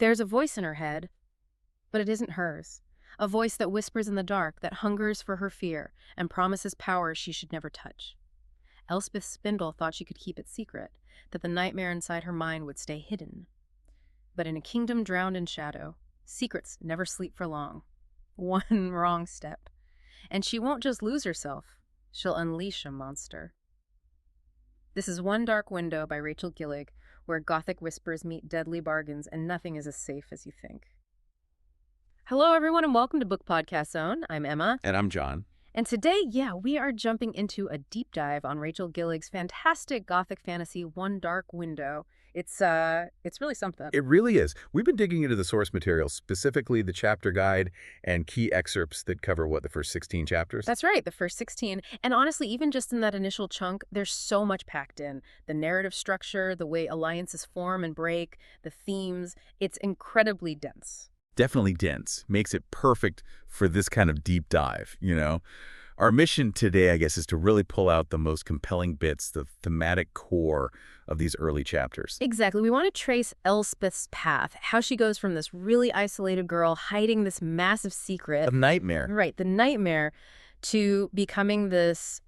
There's a voice in her head, but it isn't hers. A voice that whispers in the dark, that hungers for her fear, and promises powers she should never touch. Elspeth Spindle thought she could keep it secret, that the nightmare inside her mind would stay hidden. But in a kingdom drowned in shadow, secrets never sleep for long. One wrong step, and she won't just lose herself, she'll unleash a monster. This is One Dark Window by Rachel Gillig, where gothic whispers meet deadly bargains and nothing is as safe as you think. Hello, everyone, and welcome to Book Podcast Zone. I'm Emma. And I'm John. And today, we are jumping into a deep dive on Rachel Gillig's fantastic gothic fantasy, One Dark Window. It's really something. It really is. We've been digging into the source material, specifically the chapter guide and key excerpts that cover, the first 16 chapters? That's right, the first 16. And honestly, even just in that initial chunk, there's so much packed in. The narrative structure, the way alliances form and break, the themes, it's incredibly dense. Definitely dense. Makes it perfect for this kind of deep dive, Our mission today, I guess, is to really pull out the most compelling bits, the thematic core of these early chapters. Exactly. We want to trace Elspeth's path, how she goes from this really isolated girl hiding this massive secret. A nightmare. Right, the nightmare, to becoming this,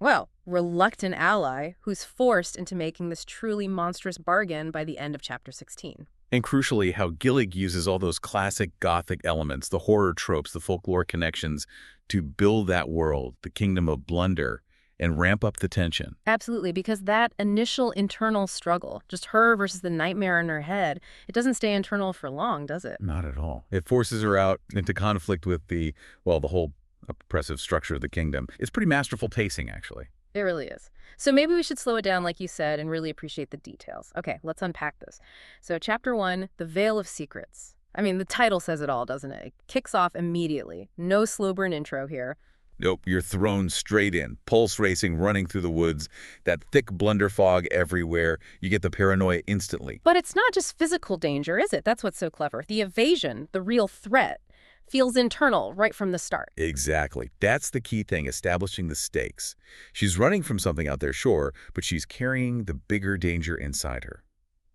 reluctant ally who's forced into making this truly monstrous bargain by the end of chapter 16. And crucially, how Gillig uses all those classic Gothic elements, the horror tropes, the folklore connections, to build that world, the kingdom of blunder, and ramp up the tension. Absolutely, because that initial internal struggle, just her versus the nightmare in her head, it doesn't stay internal for long, does it? Not at all. It forces her out into conflict with the whole oppressive structure of the kingdom. It's pretty masterful pacing, actually. It really is. So maybe we should slow it down, like you said, and really appreciate the details. Okay, let's unpack this. So chapter 1, The Veil of Secrets. I mean, the title says it all, doesn't it? It kicks off immediately. No slow burn intro here. Nope, you're thrown straight in, pulse racing, running through the woods, that thick blunder fog everywhere. You get the paranoia instantly. But it's not just physical danger, is it? That's what's so clever. The evasion, the real threat, feels internal right from the start. Exactly. That's the key thing, establishing the stakes. She's running from something out there, sure, but she's carrying the bigger danger inside her.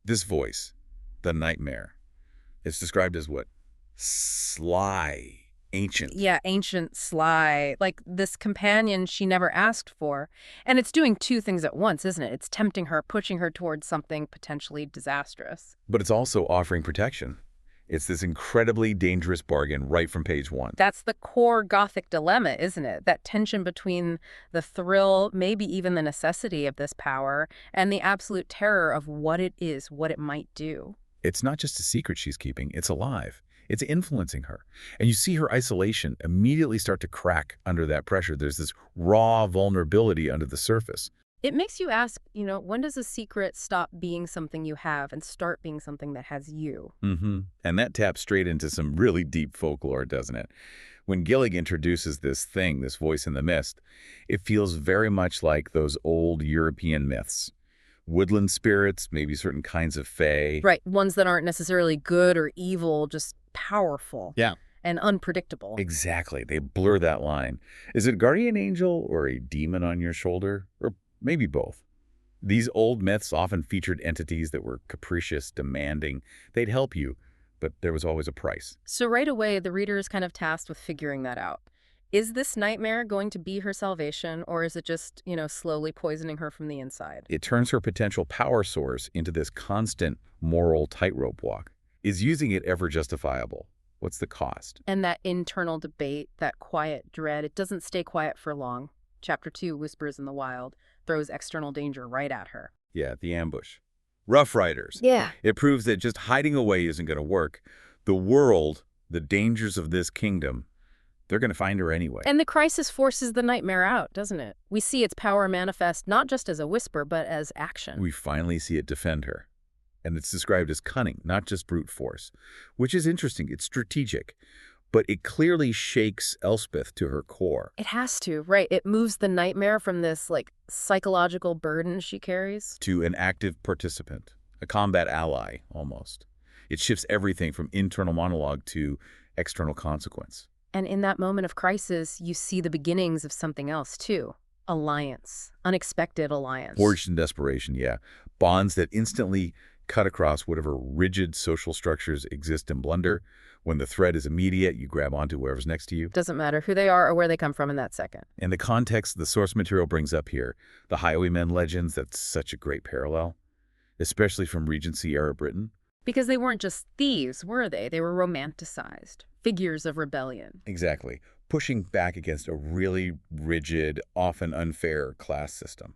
This voice, the nightmare, it's described as what? Sly, ancient. Yeah, ancient, sly, like this companion she never asked for. And it's doing two things at once, isn't it? It's tempting her, pushing her towards something potentially disastrous. But it's also offering protection. It's this incredibly dangerous bargain right from page 1. That's the core Gothic dilemma, isn't it? That tension between the thrill, maybe even the necessity of this power, and the absolute terror of what it is, what it might do. It's not just a secret she's keeping, it's alive. It's influencing her. And you see her isolation immediately start to crack under that pressure. There's this raw vulnerability under the surface. It makes you ask, when does a secret stop being something you have and start being something that has you? And that taps straight into some really deep folklore, doesn't it? When Gillig introduces this thing, this voice in the mist, it feels very much like those old European myths. Woodland spirits, maybe certain kinds of fae. Right, ones that aren't necessarily good or evil, just powerful. Yeah. And unpredictable. Exactly. They blur that line. Is it a guardian angel or a demon on your shoulder? Or maybe both. These old myths often featured entities that were capricious, demanding. They'd help you, but there was always a price. So right away, the reader is kind of tasked with figuring that out. Is this nightmare going to be her salvation, or is it just, slowly poisoning her from the inside? It turns her potential power source into this constant moral tightrope walk. Is using it ever justifiable? What's the cost? And that internal debate, that quiet dread, it doesn't stay quiet for long. Chapter 2, Whispers in the Wild, throws external danger right at her. Yeah, the ambush. Rough Riders. Yeah. It proves that just hiding away isn't going to work. The world, the dangers of this kingdom, they're going to find her anyway. And the crisis forces the nightmare out, doesn't it? We see its power manifest not just as a whisper, but as action. We finally see it defend her. And it's described as cunning, not just brute force, which is interesting. It's strategic. But it clearly shakes Elspeth to her core. It has to, right? It moves the nightmare from this, psychological burden she carries to an active participant, a combat ally, almost. It shifts everything from internal monologue to external consequence. And in that moment of crisis, you see the beginnings of something else, too. Alliance. Unexpected alliance. Forged in desperation, yeah. Bonds that instantly cut across whatever rigid social structures exist in Blunder. When the threat is immediate, you grab onto whoever's next to you. Doesn't matter who they are or where they come from in that second. And the context the source material brings up here, the highwaymen legends, that's such a great parallel, especially from Regency-era Britain. Because they weren't just thieves, were they? They were romanticized, figures of rebellion. Exactly, pushing back against a really rigid, often unfair class system.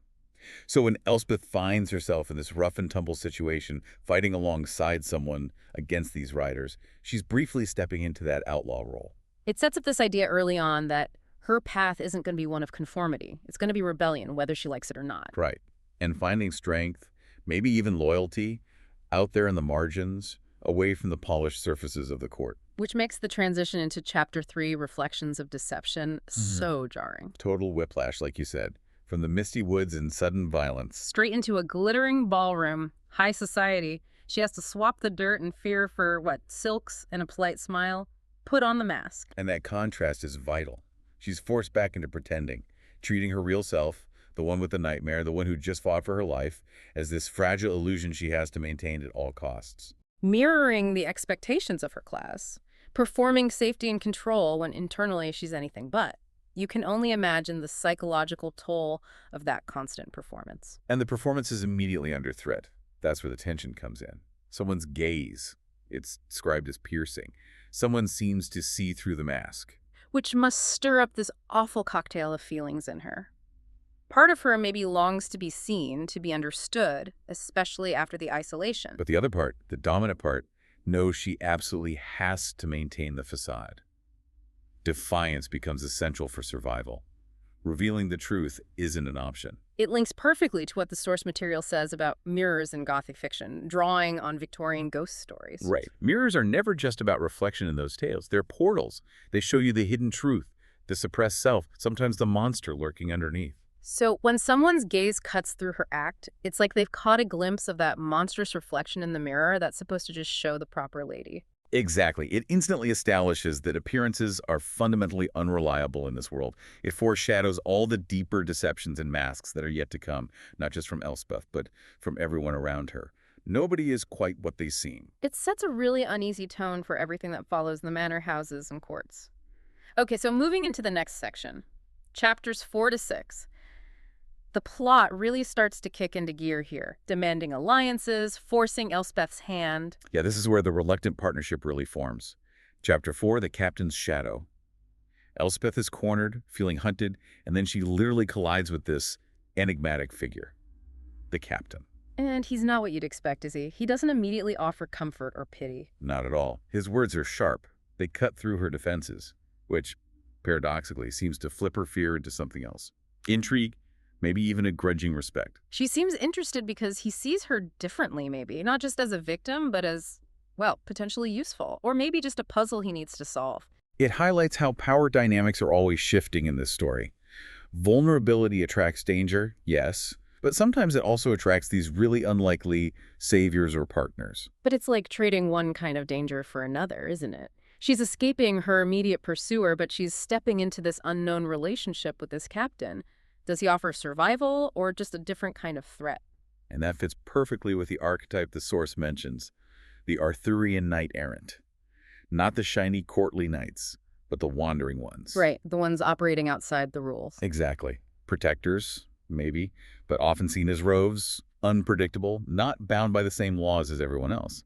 So when Elspeth finds herself in this rough-and-tumble situation, fighting alongside someone against these riders, she's briefly stepping into that outlaw role. It sets up this idea early on that her path isn't going to be one of conformity. It's going to be rebellion, whether she likes it or not. Right. And finding strength, maybe even loyalty, out there in the margins, away from the polished surfaces of the court. Which makes the transition into Chapter 3, Reflections of Deception, so jarring. Total whiplash, like you said. From the misty woods and sudden violence. Straight into a glittering ballroom, high society. She has to swap the dirt and fear for, silks and a polite smile. Put on the mask. And that contrast is vital. She's forced back into pretending, treating her real self, the one with the nightmare, the one who just fought for her life, as this fragile illusion she has to maintain at all costs. Mirroring the expectations of her class. Performing safety and control when internally she's anything but. You can only imagine the psychological toll of that constant performance. And the performance is immediately under threat. That's where the tension comes in. Someone's gaze, it's described as piercing. Someone seems to see through the mask. Which must stir up this awful cocktail of feelings in her. Part of her maybe longs to be seen, to be understood, especially after the isolation. But the other part, the dominant part, knows she absolutely has to maintain the facade. Defiance becomes essential for survival. Revealing the truth isn't an option. It links perfectly to what the source material says about mirrors in Gothic fiction, drawing on Victorian ghost stories. Right. Mirrors are never just about reflection in those tales. They're portals. They show you the hidden truth, the suppressed self, sometimes the monster lurking underneath. So when someone's gaze cuts through her act, it's like they've caught a glimpse of that monstrous reflection in the mirror that's supposed to just show the proper lady. Exactly. It instantly establishes that appearances are fundamentally unreliable in this world. It foreshadows all the deeper deceptions and masks that are yet to come, not just from Elspeth, but from everyone around her. Nobody is quite what they seem. It sets a really uneasy tone for everything that follows the manor houses and courts. Okay, so moving into the next section, chapters 4 to 6. The plot really starts to kick into gear here, demanding alliances, forcing Elspeth's hand. Yeah, this is where the reluctant partnership really forms. Chapter 4, The Captain's Shadow. Elspeth is cornered, feeling hunted, and then she literally collides with this enigmatic figure, the captain. And he's not what you'd expect, is he? He doesn't immediately offer comfort or pity. Not at all. His words are sharp. They cut through her defenses, which, paradoxically, seems to flip her fear into something else. Intrigue, maybe even a grudging respect. She seems interested because he sees her differently, maybe. Not just as a victim, but as, potentially useful. Or maybe just a puzzle he needs to solve. It highlights how power dynamics are always shifting in this story. Vulnerability attracts danger, yes, but sometimes it also attracts these really unlikely saviors or partners. But it's like trading one kind of danger for another, isn't it? She's escaping her immediate pursuer, but she's stepping into this unknown relationship with this captain. Does he offer survival or just a different kind of threat? And that fits perfectly with the archetype the source mentions, the Arthurian knight-errant. Not the shiny courtly knights, but the wandering ones. Right, the ones operating outside the rules. Exactly. Protectors, maybe, but often seen as roves, unpredictable, not bound by the same laws as everyone else.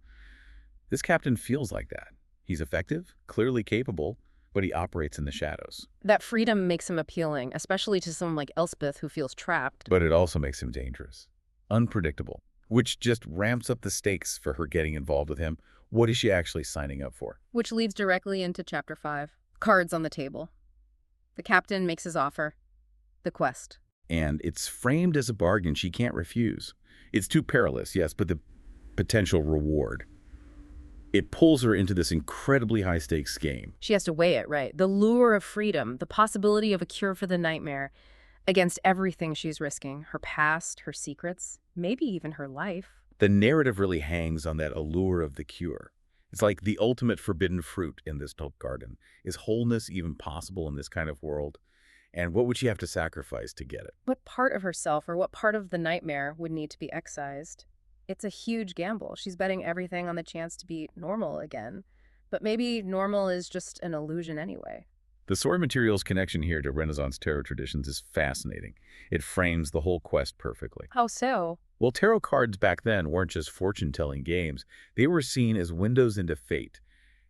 This captain feels like that. He's effective, clearly capable, but he operates in the shadows. That freedom makes him appealing, especially to someone like Elspeth who feels trapped. But it also makes him dangerous, unpredictable, which just ramps up the stakes for her getting involved with him. What is she actually signing up for? Which leads directly into Chapter 5. Cards on the table. The captain makes his offer. The quest. And it's framed as a bargain she can't refuse. It's too perilous, yes, but the potential reward. It pulls her into this incredibly high-stakes game. She has to weigh it, right? The lure of freedom, the possibility of a cure for the nightmare, against everything she's risking. Her past, her secrets, maybe even her life. The narrative really hangs on that allure of the cure. It's like the ultimate forbidden fruit in this garden. Is wholeness even possible in this kind of world? And what would she have to sacrifice to get it? What part of herself or what part of the nightmare would need to be excised? It's a huge gamble. She's betting everything on the chance to be normal again. But maybe normal is just an illusion anyway. The source material's connection here to Renaissance tarot traditions is fascinating. It frames the whole quest perfectly. How so? Well, tarot cards back then weren't just fortune-telling games. They were seen as windows into fate,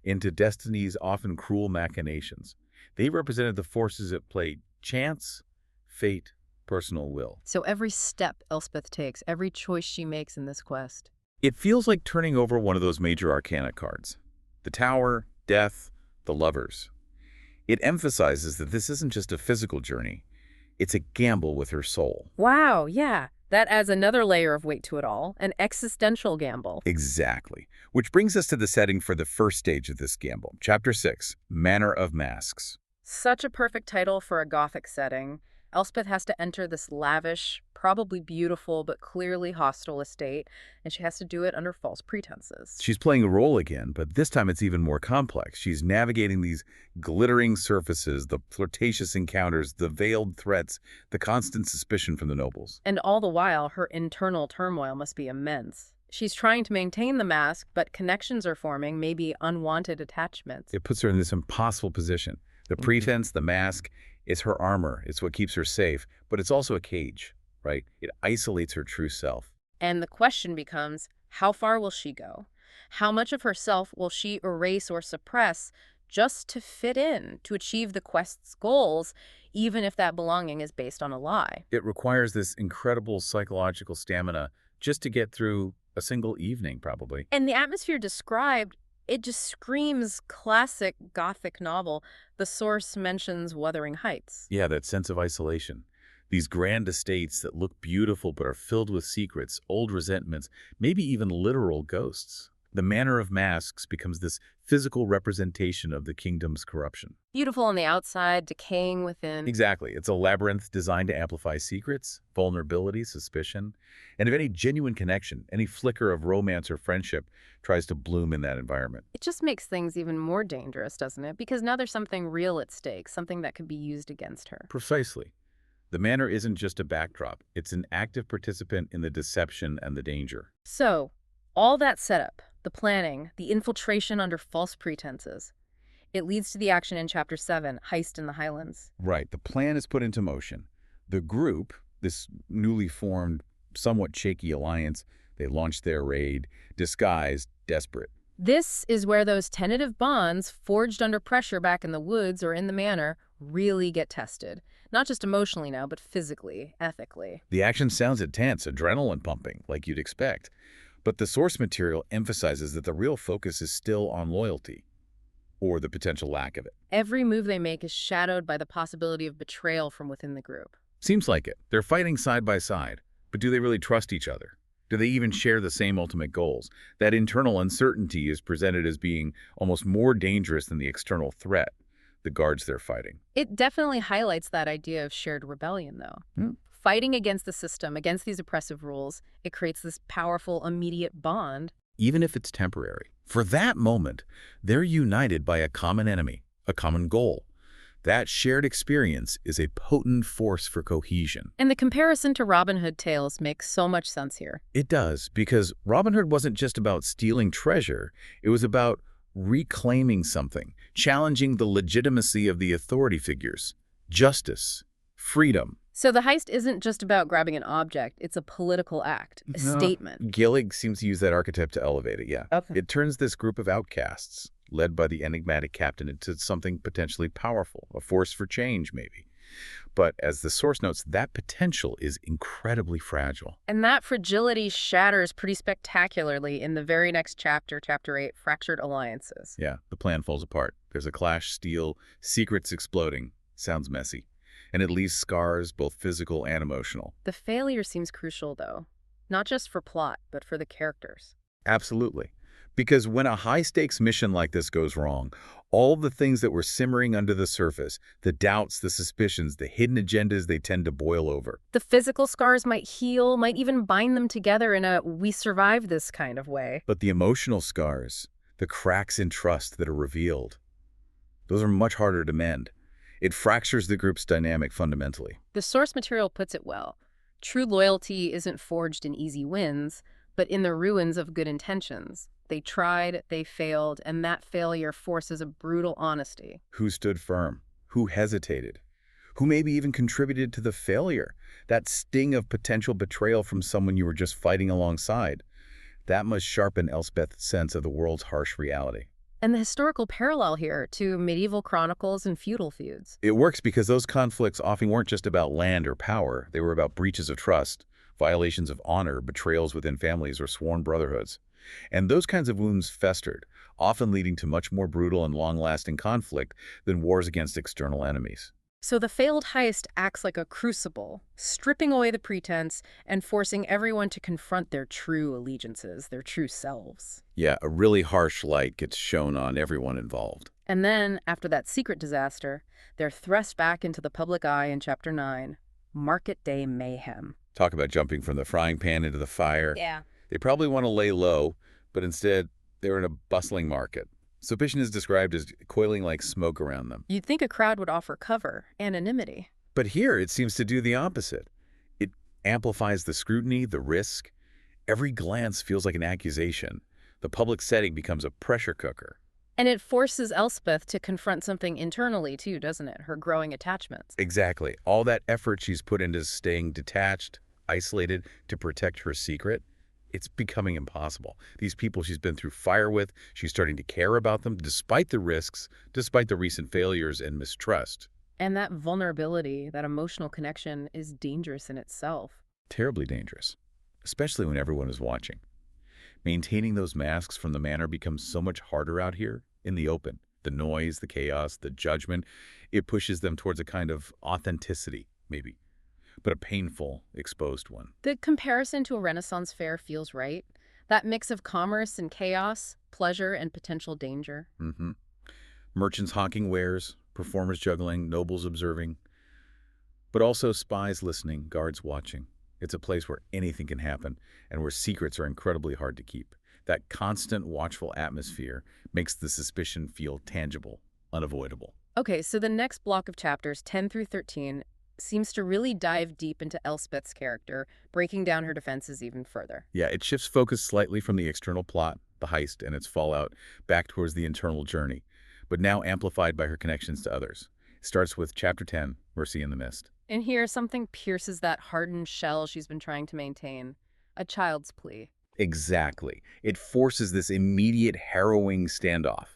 into destiny's often cruel machinations. They represented the forces at play: chance, fate, personal will. So every step Elspeth takes, every choice she makes in this quest. It feels like turning over one of those major arcana cards. The Tower, Death, the Lovers. It emphasizes that this isn't just a physical journey. It's a gamble with her soul. Wow, yeah. That adds another layer of weight to it all, an existential gamble. Exactly. Which brings us to the setting for the first stage of this gamble. Chapter 6, Manor of Masks. Such a perfect title for a Gothic setting. Elspeth has to enter this lavish, probably beautiful, but clearly hostile estate, and she has to do it under false pretenses. She's playing a role again, but this time it's even more complex. She's navigating these glittering surfaces, the flirtatious encounters, the veiled threats, the constant suspicion from the nobles. And all the while, her internal turmoil must be immense. She's trying to maintain the mask, but connections are forming, maybe unwanted attachments. It puts her in this impossible position. The pretense, the mask, is her armor. It's what keeps her safe, but it's also a cage, right? It isolates her true self. And the question becomes, how far will she go? How much of herself will she erase or suppress just to fit in, to achieve the quest's goals, even if that belonging is based on a lie? It requires this incredible psychological stamina just to get through a single evening, probably. And the atmosphere described, it just screams classic Gothic novel. The source mentions Wuthering Heights. Yeah, that sense of isolation. These grand estates that look beautiful but are filled with secrets, old resentments, maybe even literal ghosts. The Manor of Masks becomes this physical representation of the kingdom's corruption. Beautiful on the outside, decaying within. Exactly. It's a labyrinth designed to amplify secrets, vulnerability, suspicion, and if any genuine connection, any flicker of romance or friendship tries to bloom in that environment. It just makes things even more dangerous, doesn't it? Because now there's something real at stake, something that could be used against her. Precisely. The manor isn't just a backdrop. It's an active participant in the deception and the danger. So, all that setup, the planning, the infiltration under false pretenses, it leads to the action in Chapter 7, Heist in the Highlands. Right. The plan is put into motion. The group, this newly formed, somewhat shaky alliance, they launch their raid, disguised, desperate. This is where those tentative bonds, forged under pressure back in the woods or in the manor, really get tested. Not just emotionally now, but physically, ethically. The action sounds intense, adrenaline pumping, like you'd expect. But the source material emphasizes that the real focus is still on loyalty, or the potential lack of it. Every move they make is shadowed by the possibility of betrayal from within the group. Seems like it. They're fighting side by side, but do they really trust each other? Do they even share the same ultimate goals? That internal uncertainty is presented as being almost more dangerous than the external threat, the guards they're fighting. It definitely highlights that idea of shared rebellion, though. Fighting against the system, against these oppressive rules, it creates this powerful, immediate bond. Even if it's temporary. For that moment, they're united by a common enemy, a common goal. That shared experience is a potent force for cohesion. And the comparison to Robin Hood tales makes so much sense here. It does, because Robin Hood wasn't just about stealing treasure. It was about reclaiming something, challenging the legitimacy of the authority figures, justice, freedom. So the heist isn't just about grabbing an object, it's a political act, a statement. Gillig seems to use that archetype to elevate it, yeah. Okay. It turns this group of outcasts, led by the enigmatic captain, into something potentially powerful, a force for change, maybe. But as the source notes, that potential is incredibly fragile. And that fragility shatters pretty spectacularly in the very next chapter, Chapter 8, Fractured Alliances. Yeah, the plan falls apart. There's a clash, steel, secrets exploding. Sounds messy. And it leaves scars, both physical and emotional. The failure seems crucial, though. Not just for plot, but for the characters. Absolutely. Because when a high-stakes mission like this goes wrong, all the things that were simmering under the surface, the doubts, the suspicions, the hidden agendas, they tend to boil over. The physical scars might heal, might even bind them together in a we survived this kind of way. But the emotional scars, the cracks in trust that are revealed, those are much harder to mend. It fractures the group's dynamic fundamentally. The source material puts it well. True loyalty isn't forged in easy wins, but in the ruins of good intentions. They tried, they failed, and that failure forces a brutal honesty. Who stood firm? Who hesitated? Who maybe even contributed to the failure? That sting of potential betrayal from someone you were just fighting alongside. That must sharpen Elspeth's sense of the world's harsh reality. And the historical parallel here to medieval chronicles and feudal feuds. It works because those conflicts often weren't just about land or power. They were about breaches of trust, violations of honor, betrayals within families, or sworn brotherhoods. And those kinds of wounds festered, often leading to much more brutal and long-lasting conflict than wars against external enemies. So the failed heist acts like a crucible, stripping away the pretense and forcing everyone to confront their true allegiances, their true selves. Yeah, a really harsh light gets shown on everyone involved. And then, after that secret disaster, they're thrust back into the public eye in Chapter 9, Market Day Mayhem. Talk about jumping from the frying pan into the fire. Yeah. They probably want to lay low, but instead, they're in a bustling market. Suspicion is described as coiling like smoke around them. You'd think a crowd would offer cover, anonymity. But here, it seems to do the opposite. It amplifies the scrutiny, the risk. Every glance feels like an accusation. The public setting becomes a pressure cooker. And it forces Elspeth to confront something internally, too, doesn't it? Her growing attachments. Exactly. All that effort she's put into staying detached, isolated, to protect her secret, it's becoming impossible. These people she's been through fire with, she's starting to care about them despite the risks, despite the recent failures and mistrust. And that vulnerability, that emotional connection, is dangerous in itself. Terribly dangerous, especially when everyone is watching. Maintaining those masks from the manor becomes so much harder out here in the open. The noise, the chaos, the judgment, it pushes them towards a kind of authenticity, maybe, but a painful, exposed one. The comparison to a Renaissance fair feels right. That mix of commerce and chaos, pleasure and potential danger. Merchants hawking wares, performers juggling, nobles observing, but also spies listening, guards watching. It's a place where anything can happen and where secrets are incredibly hard to keep. That constant watchful atmosphere makes the suspicion feel tangible, unavoidable. Okay, so the next block of chapters, 10 through 13, seems to really dive deep into Elspeth's character, breaking down her defenses even further. Yeah, it shifts focus slightly from the external plot, the heist and its fallout, back towards the internal journey, but now amplified by her connections to others. It starts with Chapter 10, Mercy in the Mist. And here, something pierces that hardened shell she's been trying to maintain. A child's plea. Exactly. It forces this immediate harrowing standoff,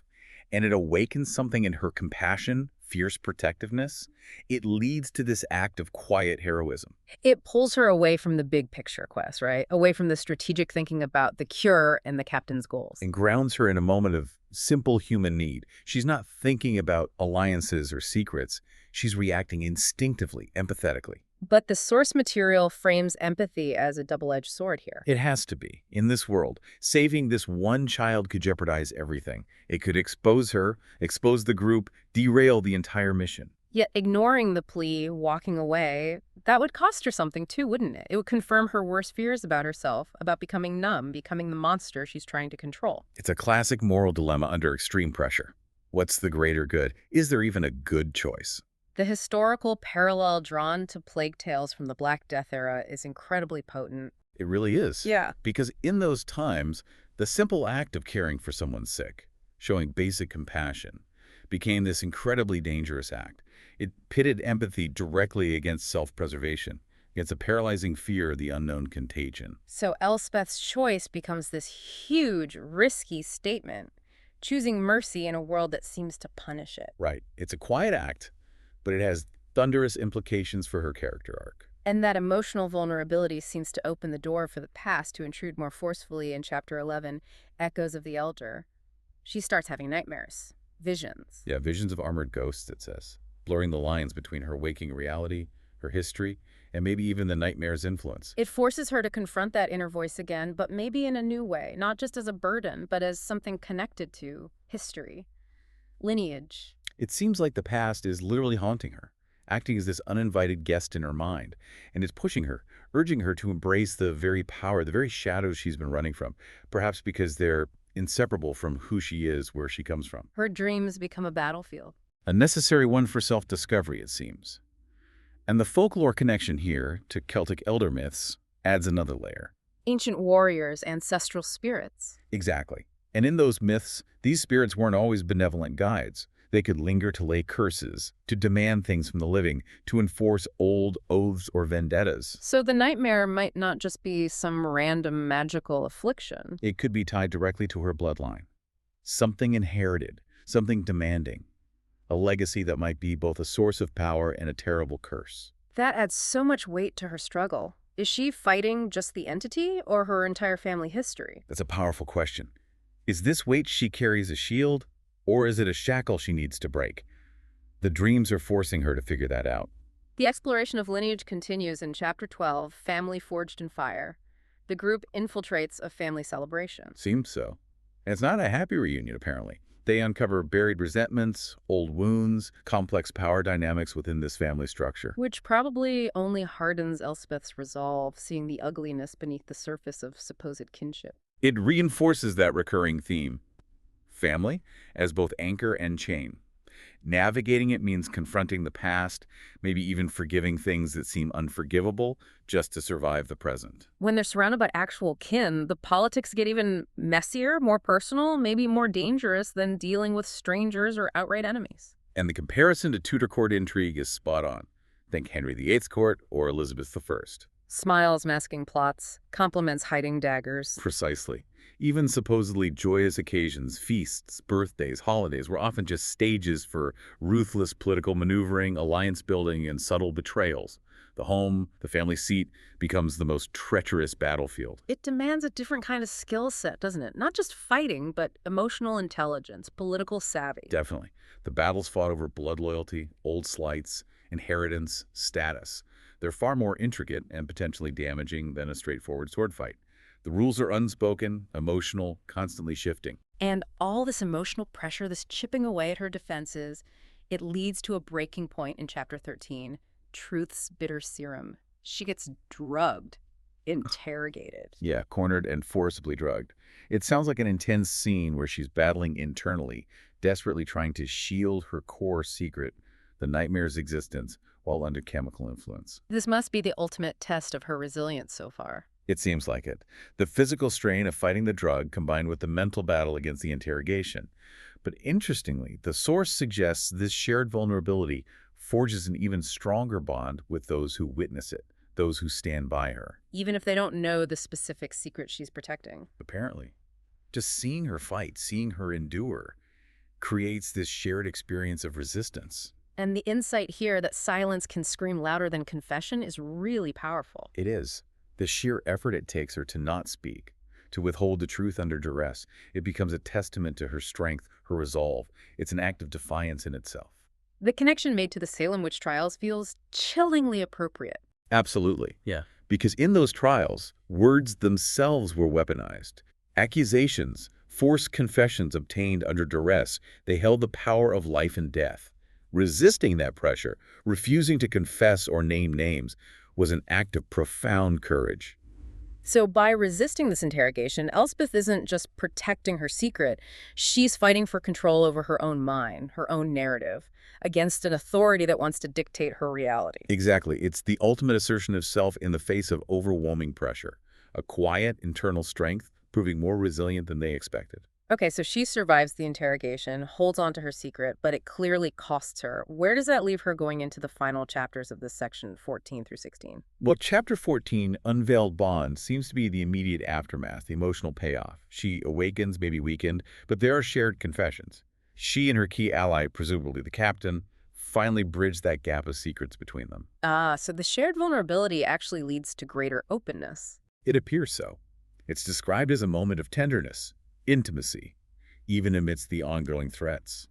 and it awakens something in her compassion, fierce protectiveness. It leads to this act of quiet heroism. It pulls her away from the big picture quest, right? Away from the strategic thinking about the cure and the captain's goals. And grounds her in a moment of simple human need. She's not thinking about alliances or secrets. She's reacting instinctively, empathetically. But the source material frames empathy as a double-edged sword here. It has to be. In this world, saving this one child could jeopardize everything. It could expose her, expose the group, derail the entire mission. Yet ignoring the plea, walking away, that would cost her something too, wouldn't it? It would confirm her worst fears about herself, about becoming numb, becoming the monster she's trying to control. It's a classic moral dilemma under extreme pressure. What's the greater good? Is there even a good choice? The historical parallel drawn to plague tales from the Black Death era is incredibly potent. It really is. Yeah. Because in those times, the simple act of caring for someone sick, showing basic compassion, became this incredibly dangerous act. It pitted empathy directly against self-preservation, against a paralyzing fear of the unknown contagion. So Elspeth's choice becomes this huge, risky statement, choosing mercy in a world that seems to punish it. Right. It's a quiet act, but it has thunderous implications for her character arc. And that emotional vulnerability seems to open the door for the past to intrude more forcefully in Chapter 11, Echoes of the Elder. She starts having nightmares, visions. Yeah, visions of armored ghosts, it says, blurring the lines between her waking reality, her history, and maybe even the nightmare's influence. It forces her to confront that inner voice again, but maybe in a new way, not just as a burden, but as something connected to history, lineage. It seems like the past is literally haunting her, acting as this uninvited guest in her mind, and it's pushing her, urging her to embrace the very power, the very shadows she's been running from, perhaps because they're inseparable from who she is, where she comes from. Her dreams become a battlefield. A necessary one for self-discovery, it seems. And the folklore connection here to Celtic elder myths adds another layer. Ancient warriors, ancestral spirits. Exactly. And in those myths, these spirits weren't always benevolent guides. They could linger to lay curses, to demand things from the living, to enforce old oaths or vendettas. So the nightmare might not just be some random magical affliction. It could be tied directly to her bloodline. Something inherited, something demanding. A legacy that might be both a source of power and a terrible curse. That adds so much weight to her struggle. Is she fighting just the entity or her entire family history? That's a powerful question. Is this weight she carries a shield, or is it a shackle she needs to break? The dreams are forcing her to figure that out. The exploration of lineage continues in Chapter 12, Family Forged in Fire. The group infiltrates a family celebration. Seems so. And it's not a happy reunion, apparently. They uncover buried resentments, old wounds, complex power dynamics within this family structure. Which probably only hardens Elspeth's resolve, seeing the ugliness beneath the surface of supposed kinship. It reinforces that recurring theme. Family as both anchor and chain. Navigating it means confronting the past, maybe even forgiving things that seem unforgivable just to survive the present. When they're surrounded by actual kin, the politics get even messier, more personal, maybe more dangerous than dealing with strangers or outright enemies. And the comparison to Tudor court intrigue is spot on. Think Henry VIII's court or Elizabeth I. Smiles masking plots, compliments hiding daggers. Precisely. Even supposedly joyous occasions, feasts, birthdays, holidays were often just stages for ruthless political maneuvering, alliance building, and subtle betrayals. The home, the family seat, becomes the most treacherous battlefield. It demands a different kind of skill set, doesn't it? Not just fighting, but emotional intelligence, political savvy. Definitely. The battles fought over blood loyalty, old slights, inheritance, status. They're far more intricate and potentially damaging than a straightforward sword fight. The rules are unspoken, emotional, constantly shifting. And all this emotional pressure, this chipping away at her defenses, it leads to a breaking point in Chapter 13, Truth's Bitter Serum. She gets drugged, interrogated. Yeah, cornered and forcibly drugged. It sounds like an intense scene where she's battling internally, desperately trying to shield her core secret, the nightmare's existence, while under chemical influence. This must be the ultimate test of her resilience so far. It seems like it. The physical strain of fighting the drug combined with the mental battle against the interrogation. But interestingly, the source suggests this shared vulnerability forges an even stronger bond with those who witness it, those who stand by her. Even if they don't know the specific secret she's protecting. Apparently. Just seeing her fight, seeing her endure, creates this shared experience of resistance. And the insight here that silence can scream louder than confession is really powerful. It is. The sheer effort it takes her to not speak, to withhold the truth under duress, it becomes a testament to her strength, her resolve. It's an act of defiance in itself. The connection made to the Salem witch trials feels chillingly appropriate. Absolutely. Yeah. Because in those trials, words themselves were weaponized. Accusations, forced confessions obtained under duress, they held the power of life and death. Resisting that pressure, refusing to confess or name names, was an act of profound courage. So by resisting this interrogation, Elspeth isn't just protecting her secret, she's fighting for control over her own mind, her own narrative, against an authority that wants to dictate her reality. Exactly. It's the ultimate assertion of self in the face of overwhelming pressure. A quiet, internal strength, proving more resilient than they expected. Okay, so she survives the interrogation, holds on to her secret, but it clearly costs her. Where does that leave her going into the final chapters of this section, 14 through 16? Well, Chapter 14, Unveiled Bond, seems to be the immediate aftermath, the emotional payoff. She awakens, maybe weakened, but there are shared confessions. She and her key ally, presumably the captain, finally bridge that gap of secrets between them. Ah, so the shared vulnerability actually leads to greater openness. It appears so. It's described as a moment of tenderness, intimacy, even amidst the ongoing threats.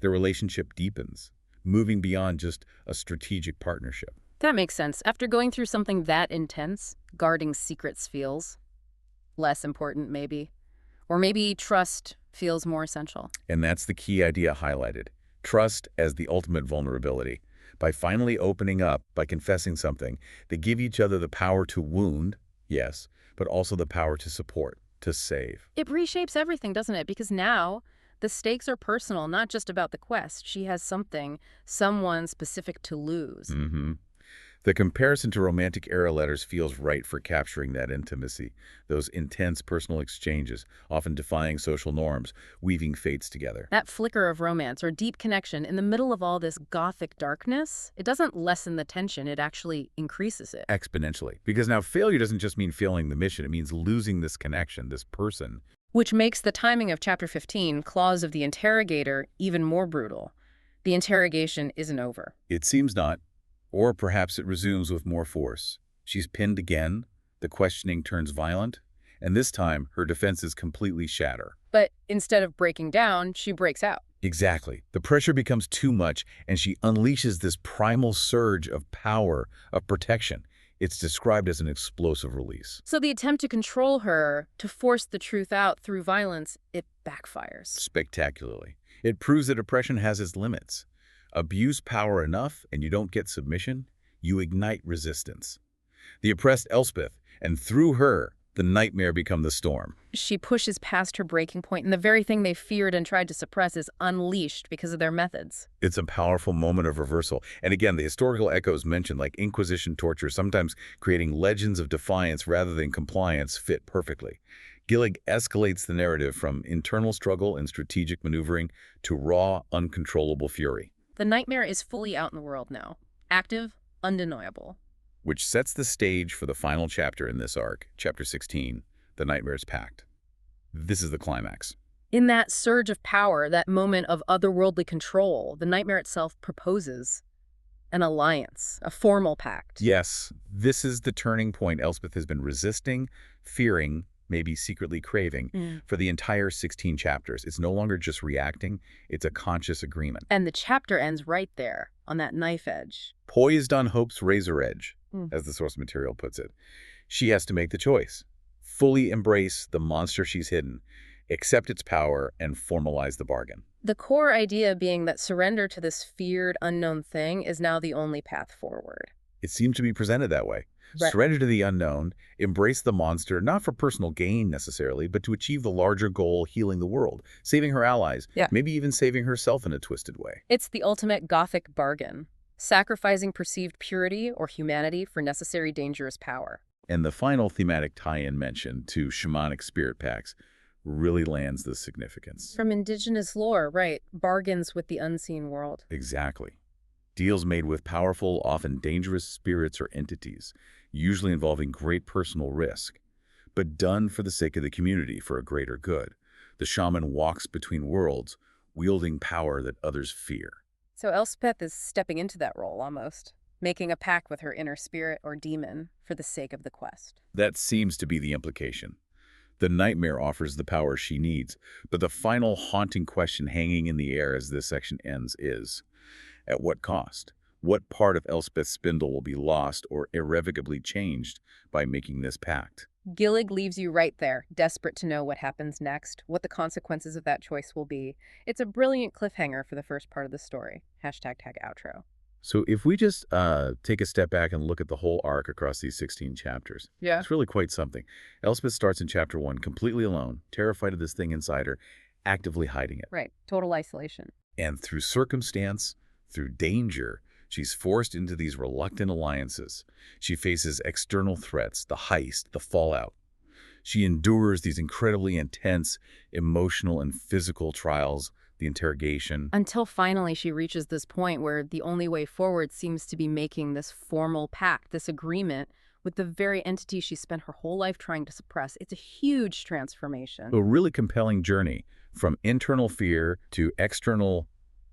Their relationship deepens, moving beyond just a strategic partnership. That makes sense. After going through something that intense, guarding secrets feels less important, maybe. Or maybe trust feels more essential. And that's the key idea highlighted. Trust as the ultimate vulnerability. By finally opening up, by confessing something, they give each other the power to wound, yes, but also the power to support, to save. It reshapes everything, doesn't it? Because now the stakes are personal, not just about the quest. She has something, someone specific to lose. The comparison to romantic era letters feels right for capturing that intimacy, those intense personal exchanges, often defying social norms, weaving fates together. That flicker of romance or deep connection in the middle of all this gothic darkness, it doesn't lessen the tension, it actually increases it. Exponentially. Because now failure doesn't just mean failing the mission, it means losing this connection, this person. Which makes the timing of Chapter 15, Claws of the Interrogator, even more brutal. The interrogation isn't over. It seems not. Or perhaps it resumes with more force. She's pinned again, the questioning turns violent, and this time her defenses completely shatter. But instead of breaking down, she breaks out. Exactly. The pressure becomes too much, and she unleashes this primal surge of power, of protection. It's described as an explosive release. So the attempt to control her, to force the truth out through violence, it backfires. Spectacularly. It proves that oppression has its limits. Abuse power enough and you don't get submission, you ignite resistance. The oppressed Elspeth, and through her, the nightmare become the storm. She pushes past her breaking point, and the very thing they feared and tried to suppress is unleashed because of their methods. It's a powerful moment of reversal. And again, the historical echoes mentioned, like Inquisition torture, sometimes creating legends of defiance rather than compliance, fit perfectly. Gillig escalates the narrative from internal struggle and strategic maneuvering to raw, uncontrollable fury. The nightmare is fully out in the world now. Active, undeniable. Which sets the stage for the final chapter in this arc, Chapter 16, The Nightmare's Pact. This is the climax. In that surge of power, that moment of otherworldly control, the nightmare itself proposes an alliance, a formal pact. Yes, this is the turning point Elspeth has been resisting, fearing, maybe secretly craving, for the entire 16 chapters. It's no longer just reacting, it's a conscious agreement. And the chapter ends right there, on that knife edge. Poised on hope's razor edge, as the source material puts it. She has to make the choice. Fully embrace the monster she's hidden, accept its power, and formalize the bargain. The core idea being that surrender to this feared, unknown thing is now the only path forward. It seems to be presented that way. Right. Surrender to the unknown, embrace the monster, not for personal gain necessarily, but to achieve the larger goal, healing the world, saving her allies, maybe even saving herself in a twisted way. It's the ultimate Gothic bargain, sacrificing perceived purity or humanity for necessary dangerous power. And the final thematic tie-in mention to shamanic spirit pacts really lands the significance. From indigenous lore, right, bargains with the unseen world. Exactly. Deals made with powerful, often dangerous spirits or entities, usually involving great personal risk, but done for the sake of the community, for a greater good. The shaman walks between worlds, wielding power that others fear. So Elspeth is stepping into that role almost, making a pact with her inner spirit or demon for the sake of the quest. That seems to be the implication. The nightmare offers the power she needs, but the final haunting question hanging in the air as this section ends is, at what cost? What part of Elspeth's spindle will be lost or irrevocably changed by making this pact? Gillig leaves you right there, desperate to know what happens next, what the consequences of that choice will be. It's a brilliant cliffhanger for the first part of the story. #outro. So if we just take a step back and look at the whole arc across these 16 chapters, it's really quite something. Elspeth starts in chapter 1 completely alone, terrified of this thing inside her, actively hiding it. Right, total isolation. And through circumstance, through danger, she's forced into these reluctant alliances. She faces external threats, the heist, the fallout. She endures these incredibly intense emotional and physical trials, the interrogation. Until finally she reaches this point where the only way forward seems to be making this formal pact, this agreement with the very entity she spent her whole life trying to suppress. It's a huge transformation. A really compelling journey from internal fear to external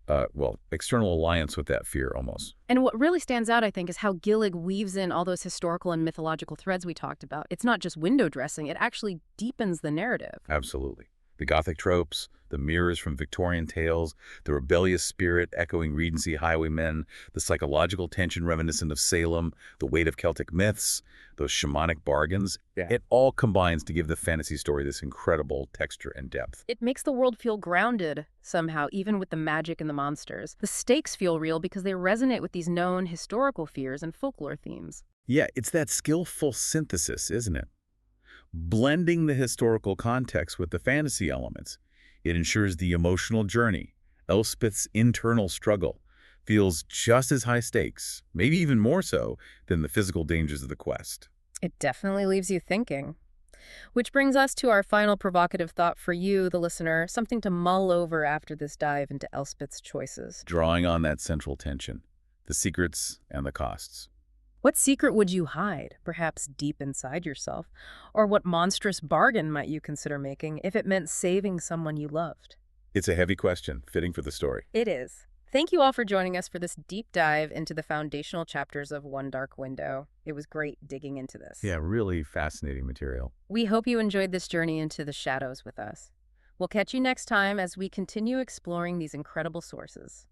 alliance with that fear almost. And what really stands out, I think, is how Gillig weaves in all those historical and mythological threads we talked about. It's not just window dressing, it actually deepens the narrative. Absolutely. The Gothic tropes, the mirrors from Victorian tales, the rebellious spirit echoing Regency highwaymen, the psychological tension reminiscent of Salem, the weight of Celtic myths, those shamanic bargains, it all combines to give the fantasy story this incredible texture and depth. It makes the world feel grounded somehow, even with the magic and the monsters. The stakes feel real because they resonate with these known historical fears and folklore themes. Yeah, it's that skillful synthesis, isn't it? Blending the historical context with the fantasy elements. It ensures the emotional journey, Elspeth's internal struggle, feels just as high stakes, maybe even more so, than the physical dangers of the quest. It definitely leaves you thinking. Which brings us to our final provocative thought for you, the listener, something to mull over after this dive into Elspeth's choices. Drawing on that central tension, the secrets and the costs. What secret would you hide, perhaps deep inside yourself? Or what monstrous bargain might you consider making if it meant saving someone you loved? It's a heavy question, fitting for the story. It is. Thank you all for joining us for this deep dive into the foundational chapters of One Dark Window. It was great digging into this. Yeah, really fascinating material. We hope you enjoyed this journey into the shadows with us. We'll catch you next time as we continue exploring these incredible sources.